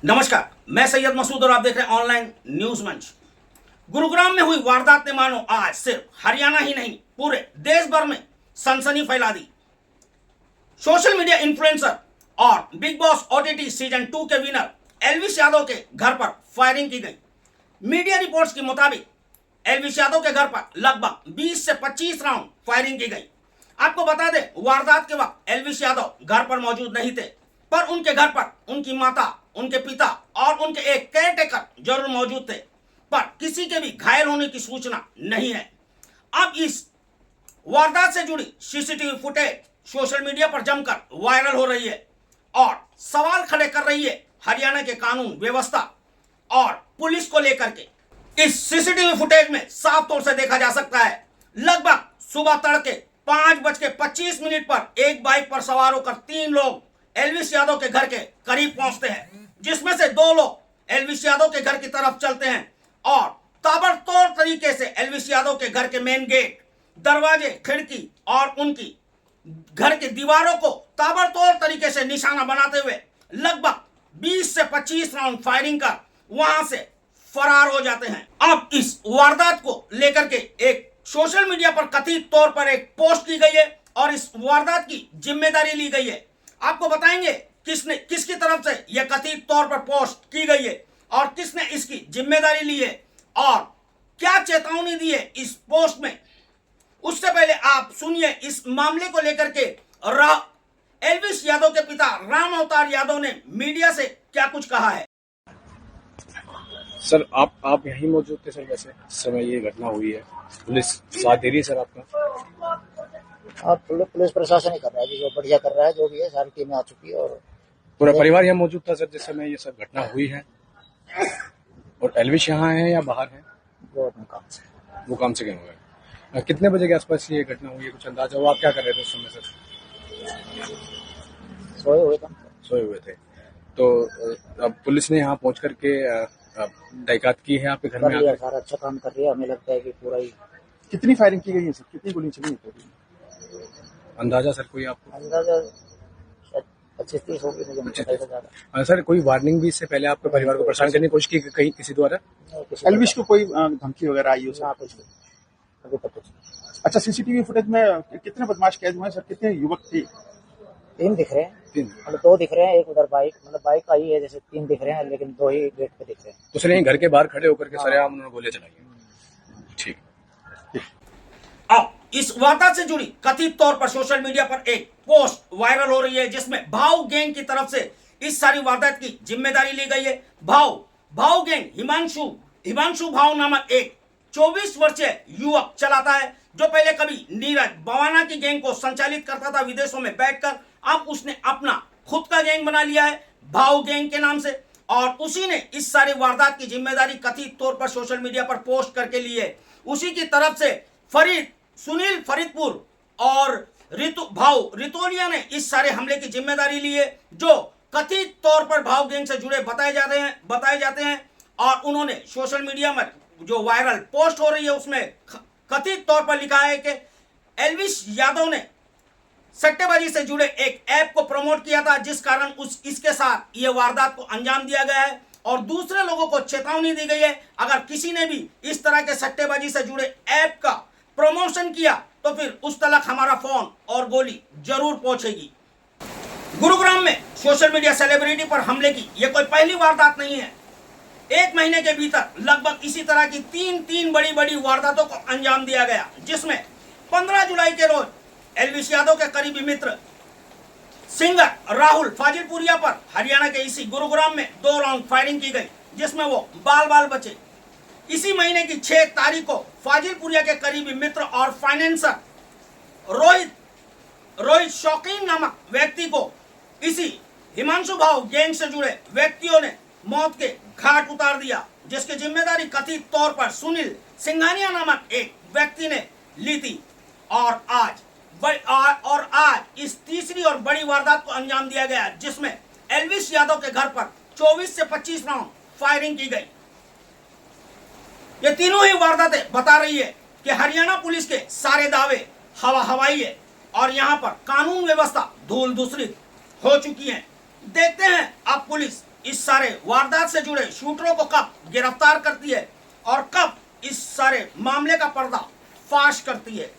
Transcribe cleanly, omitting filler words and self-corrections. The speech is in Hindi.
नमस्कार, मैं सैयद मसूद और आप देख रहे हैं ऑनलाइन न्यूज मंच। गुरुग्राम में हुई वारदात ने मानो आज सिर्फ हरियाणा ही नहीं पूरे देश भर में सनसनी फैला दी। सोशल मीडिया इन्फ्लुएंसर और बिग बॉस ओटीटी सीजन 2 के विनर एल्विश यादव के घर पर फायरिंग की गई। मीडिया रिपोर्ट्स के मुताबिक एल्विश यादव के घर पर लगभग 20 से 25 राउंड फायरिंग की गई। आपको बता दें, वारदात के वक्त एल्विश यादव घर पर मौजूद नहीं थे, पर उनके घर पर उनकी माता, उनके पिता और उनके एक केयरटेकर जरूर मौजूद थे, पर किसी के भी घायल होने की सूचना नहीं है। अब इस वारदात से जुड़ी सीसीटीवी फुटेज सोशल मीडिया पर जमकर वायरल हो रही है और सवाल खड़े कर रही है हरियाणा के कानून व्यवस्था और पुलिस को लेकर के। इस सीसीटीवी फुटेज में साफ तौर से देखा जा सकता है, लगभग सुबह तड़के 5:25 पर एक बाइक पर सवार होकर 3 लोग एल्विश यादव के घर के करीब पहुंचते हैं, जिसमें से 2 लोग एल्विश यादव के घर की तरफ चलते हैं और ताबड़तोड़ तरीके से एल्विश यादव के घर के मेन गेट, दरवाजे, खिड़की और उनकी घर की दीवारों को ताबड़तोड़ तरीके से निशाना बनाते हुए लगभग 20 से 25 राउंड फायरिंग कर वहां से फरार हो जाते हैं। अब इस वारदात को लेकर के एक सोशल मीडिया पर कथित तौर पर एक पोस्ट की गई है और इस वारदात की जिम्मेदारी ली गई है। आपको बताएंगे किसकी तरफ से यह कथित तौर पर पोस्ट की गई है और किसने इसकी जिम्मेदारी ली है और क्या चेतावनी दी है इस पोस्ट में। उससे पहले आप सुनिए इस मामले को लेकर के एल्विश यादव के पिता राम अवतार यादव ने मीडिया से क्या कुछ कहा है। सर आप यहीं मौजूद थे सर? वैसे इस समय ये घटना हुई है, पुलिस साथ दे रही है सर आपका? अब पुलिस प्रशासन ही कर रहा है, जो बढ़िया कर रहा है, जो भी है सारी टीमें आ चुकी है और पूरा परिवार यहाँ मौजूद था सर जिस समय ये सब घटना हुई है? और एल्विश यहाँ है या बाहर है? वो अपने काम से वो काम से गए हुए हैं। कितने बजे के आसपास ये घटना हुई है, कुछ अंदाजा हो? आप क्या कर रहे थे उस समय सर? सोए हुए थे। तो अब पुलिस ने यहाँ पहुंच करके तहकीकात की है आपके घर में आकर? सारा अच्छा काम कर रही है। हमें लगता है कि पूरा ही। कितनी फायरिंग की गई है सर? कितनी गोली चली है? अंदाजा सर कोई आपको? अंदाजा 25-30 होगी, मुझे नहीं पता ज्यादा। सर कोई वार्निंग भी इससे पहले आपके परिवार को परेशान करने की कोशिश की कहीं किसी द्वारा? एल्विश को कोई धमकी वगैरह आई हो सर? कुछ अभी तक कुछ। अच्छा, सीसीटीवी फुटेज में कितने बदमाश कैद हुए हैं सर? कितने युवक थे? 3 दिख रहे हैं, 3 मतलब 2 दिख रहे हैं, एक उधर बाइक, मतलब बाइक आई है जैसे 3 दिख रहे हैं, लेकिन 2 ही गेट पे दिख रहे हैं। तो सर यहीं घर के बाहर खड़े होकर के सरेआम उन्होंने गोलियां चलाई हैं? ठीक। अब इस वारदात से जुड़ी कथित तौर पर सोशल मीडिया पर एक पोस्ट वायरल हो रही है, जिसमें भाव गैंग की तरफ से इस सारी वारदात की जिम्मेदारी ली गई है। भाव गैंग हिमांशु भाव नामक एक 24 वर्षीय युवक चलाता है, जो पहले कभी नीरज बवाना की गैंग को संचालित करता था विदेशों में बैठकर। अब उसने अपना खुद का गैंग बना लिया है भाव गैंग के नाम से, और उसी ने इस सारी वारदात की जिम्मेदारी कथित तौर पर सोशल मीडिया पर पोस्ट करके ली है। उसी की तरफ से सुनील फरीदपुर और रितोलिया ने इस सारे हमले की जिम्मेदारी ली है, जो कथित तौर पर भाव गैंग से जुड़े बताए जाते हैं। और उन्होंने सोशल मीडिया में जो वायरल पोस्ट हो रही है उसमें कथित तौर पर लिखा है कि एल्विश यादव ने सट्टेबाजी से जुड़े एक ऐप को प्रमोट किया था, जिस कारण इसके साथ ये वारदात को अंजाम दिया गया है। और दूसरे लोगों को चेतावनी दी गई है, अगर किसी ने भी इस तरह के सट्टेबाजी से जुड़े ऐप का प्रमोशन किया तो फिर उस तलक हमारा फोन और गोली जरूर पहुंचेगी। गुरुग्राम में सोशल मीडिया सेलिब्रिटी पर हमले की यह कोई पहली वारदात नहीं है। 1 महीने के भीतर लगभग इसी तरह की 3 बड़ी वारदातों को अंजाम दिया गया, जिसमें 15 जुलाई के रोज एल्विश यादव के करीबी मित्र सिंगर राहुल फाजिलपुरिया पर हरियाणा के इसी गुरुग्राम में 2 राउंड फायरिंग की गई, जिसमें वो बाल बचे। इसी महीने की 6 तारीख को फाजिलपुरिया के करीबी मित्र और फाइनेंसर रोहित शौकीन नामक व्यक्ति को इसी हिमांशु भाव गैंग से जुड़े व्यक्तियों ने मौत के घाट उतार दिया, जिसकी जिम्मेदारी कथित तौर पर सुनील सिंघानिया नामक एक व्यक्ति ने ली थी। और आज इस तीसरी और बड़ी वारदात को अंजाम दिया गया, जिसमें एल्विश यादव के घर पर 24 से 25 राउंड फायरिंग की गई। ये तीनों ही वारदातें बता रही है कि हरियाणा पुलिस के सारे दावे हवाई है और यहाँ पर कानून व्यवस्था धूल दूसरी हो चुकी है। देखते हैं अब पुलिस इस सारे वारदात से जुड़े शूटरों को कब गिरफ्तार करती है और कब इस सारे मामले का पर्दा फाश करती है।